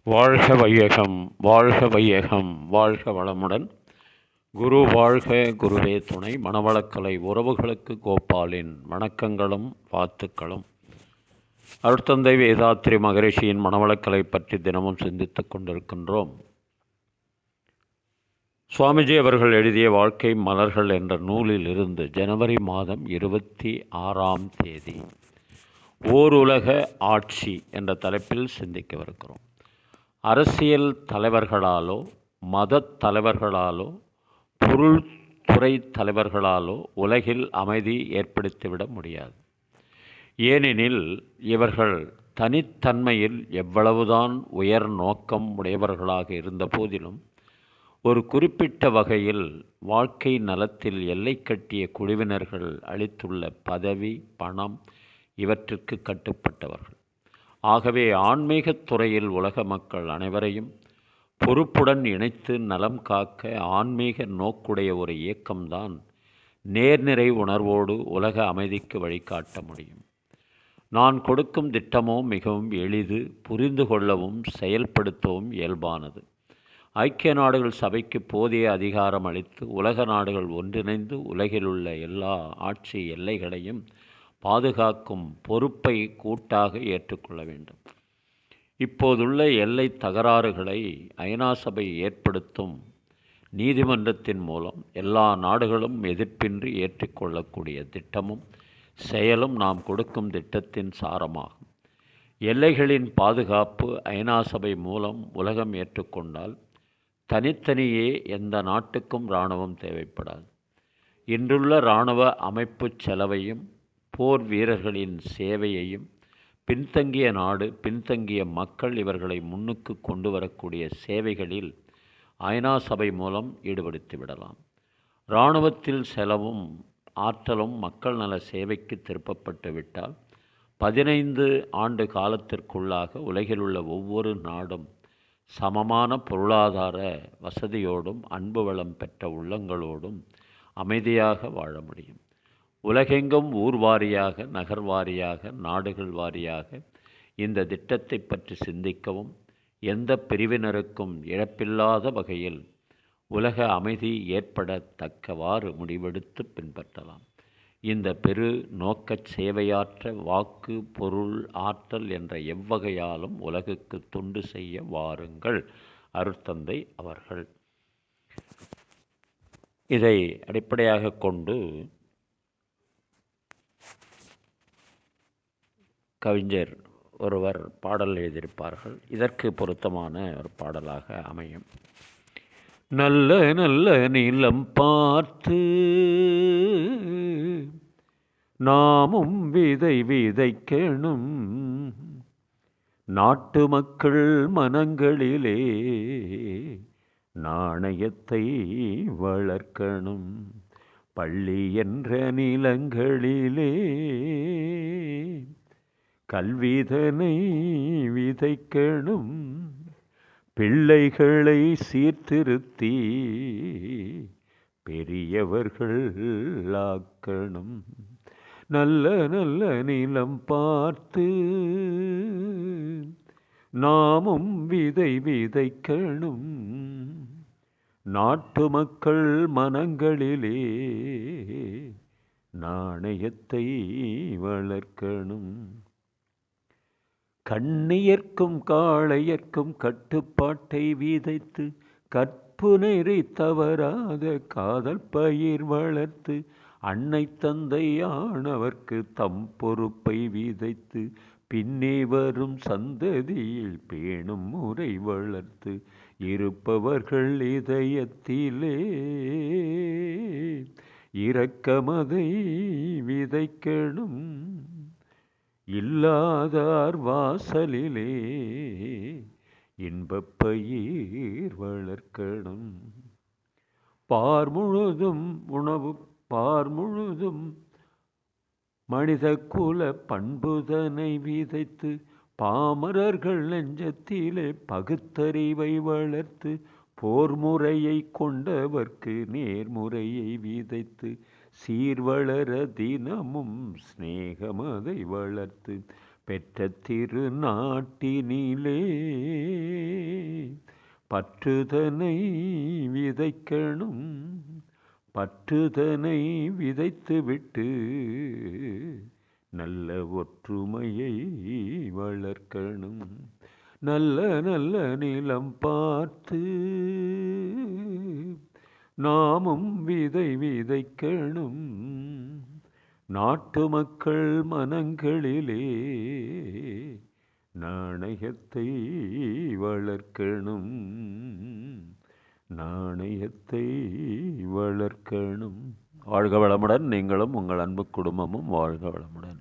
வாழ்க வையகம், வாழ்க வையகம், வாழ்க வளமுடன். குரு வாழ்க, குருவே துணை. மனவளக்கலை உறவுகளுக்கு கோபாலின் வணக்கங்களும் வாழ்த்துக்களும். அருட்தந்தை வேதாத்ரி மகரிஷியின் மனவளக்கலை பற்றி தினமும் சிந்தித்துக் கொண்டிருக்கின்றோம். சுவாமிஜி அவர்கள் எழுதிய வாழ்க்கை மலர்கள் என்ற நூலில் இருந்து ஜனவரி மாதம் 26ஆம் தேதி ஓருலக ஆட்சி என்ற தலைப்பில் சிந்திக்கவிருக்கிறோம். அரசியல் தலைவர்களாலோ, மத தலைவர்களாலோ, பொருள்துறை தலைவர்களாலோ உலகில் அமைதி ஏற்படுத்திவிட முடியாது. ஏனெனில் இவர்கள் தனித்தன்மையில் எவ்வளவுதான் உயர் நோக்கம் உடையவர்களாக இருந்த போதிலும் ஒரு குறிப்பிட்ட வகையில் வாழ்க்கை நலத்தில் எல்லை கட்டிய குழுவினர்கள் அளித்துள்ள பதவி, பணம் இவற்றிற்கு கட்டுப்பட்டவர்கள். ஆகவே ஆன்மீகத் துறையில் உலக மக்கள் அனைவரையும் பொறுப்புடன் இணைத்து நலம் காக்க ஆன்மீக நோக்குடைய ஒரு இயக்கம்தான் நேர்நிறை உணர்வோடு உலக அமைதிக்கு வழிகாட்ட முடியும். நான் கொடுக்கும் திட்டமோ மிகவும் எளிது, புரிந்து கொள்ளவும் செயல்படுத்தவும் இயல்பானது. ஐக்கிய நாடுகள் சபைக்கு போதிய அதிகாரம் அளித்து உலக நாடுகள் ஒன்றிணைந்து உலகிலுள்ள எல்லா ஆட்சி எல்லைகளையும் பாதுகாக்கும் பொறுப்பை கூட்டாக ஏற்றுக்கொள்ள வேண்டும். இப்போதுள்ள எல்லை தகராறுகளை ஐநா சபை ஏற்படுத்தும் நீதிமன்றத்தின் மூலம் எல்லா நாடுகளும் எதிர்ப்பின்றி ஏற்றுக்கொள்ளக்கூடிய திட்டமும் செயலும் நாம் கொடுக்கும் திட்டத்தின் சாரமாகும். எல்லைகளின் பாதுகாப்பு ஐநா சபை மூலம் உலகம் ஏற்றுக்கொண்டால் தனித்தனியே எந்த நாட்டுக்கும் இராணுவம் தேவைப்படாது. இன்றுள்ள இராணுவ அமைப்பு செலவையும் போர் வீரர்களின் சேவையையும் பின்தங்கிய நாடு, பின்தங்கிய மக்கள் இவர்களை முன்னுக்கு கொண்டு வரக்கூடிய சேவைகளில் ஐநா சபை மூலம் ஈடுபடுத்திவிடலாம். இராணுவத்தில் செலவும் ஆற்றலும் மக்கள் நல சேவைக்கு திருப்பப்பட்டு விட்டால் 15 ஆண்டு காலத்திற்குள்ளாக உலகில் உள்ள ஒவ்வொரு நாடும் சமமான பொருளாதார வசதியோடும் அன்பு வளம் பெற்ற உள்ளங்களோடும் அமைதியாக வாழ முடியும். உலகெங்கும் ஊர் வாரியாக, நகர் வாரியாக, நாடுகள் வாரியாக இந்த திட்டத்தை பற்றி சிந்திக்கவும் எந்த பிரிவினருக்கும் இழப்பில்லாத வகையில் உலக அமைதி ஏற்படத்தக்கவாறு முடிவெடுத்து பின்பற்றலாம். இந்த பெரு நோக்கச் சேவையாற்ற வாக்கு, பொருள், ஆற்றல் என்ற எவ்வகையாலும் உலகுக்கு தொண்டு செய்ய வாருங்கள். அருட்தந்தை அவர்கள் இதை அடிப்படையாக கொண்டு கவிஞர் ஒருவர் பாடல் எழுதியிருப்பார்கள். இதற்கு பொருத்தமான ஒரு பாடலாக அமையும். நல்ல நல்ல நிலம் பார்த்து நாமும் விதை விதைக்கணும், நாட்டு மக்கள் மனங்களிலே நாணயத்தை வளர்க்கணும், பள்ளி என்ற நிலங்களிலே கல்விதனை விதைக்கணும், பிள்ளைகளை சீர்திருத்தி பெரியவர்கள் ஆக்கணும். நல்ல நல்ல நிலம் பார்த்து நாமும் விதை விதைக்கணும், நாட்டு மக்கள் மனங்களிலே நாணயத்தை வளர்க்கணும். கண்ணியர்க்கும் காளையர்க்கும் கட்டுப்பாட்டை விதைத்து கற்பு நெறி தவறாத காதல் பயிர் வளர்த்து அன்னை தந்தையானவர்க்கு தம் பொறுப்பை விதைத்து பின்னே வரும் சந்ததியில் பேணும் முறை வளர்த்து இருப்பவர்கள் இதயத்திலே இரக்கமதை விதைக்கணும், இல்லாதார் வாசலிலே இன்பப்பயிர் வளர்க்கணும். பார் முழுதும் உணவு, பார் முழுதும் மனித குல பண்புதனை விதைத்து பாமரர்கள் நெஞ்சத்திலே பகுத்தறிவை வளர்த்து போர் முறையை கொண்டவர்க்கு நேர்முறையை விதைத்து சீர்வளர தினமும் சிநேகமதை வளர்த்து பெற்ற திருநாட்டினிலே பற்றுதனை விதைக்கணும், பற்றுதனை விதைத்துவிட்டு நல்ல ஒற்றுமையை வளர்க்கணும். நல்ல நல்ல நிலம் பார்த்து நாமும் விதை விதைக்கணும். நாட்டு மக்கள் மனங்களிலே நாணயத்தை வளர்க்கணும், நாணயத்தை வளர்க்கணும். வாழ்க வளமுடன். நீங்களும் உங்கள் அன்பு குடும்பமும் வாழ்க வளமுடன்.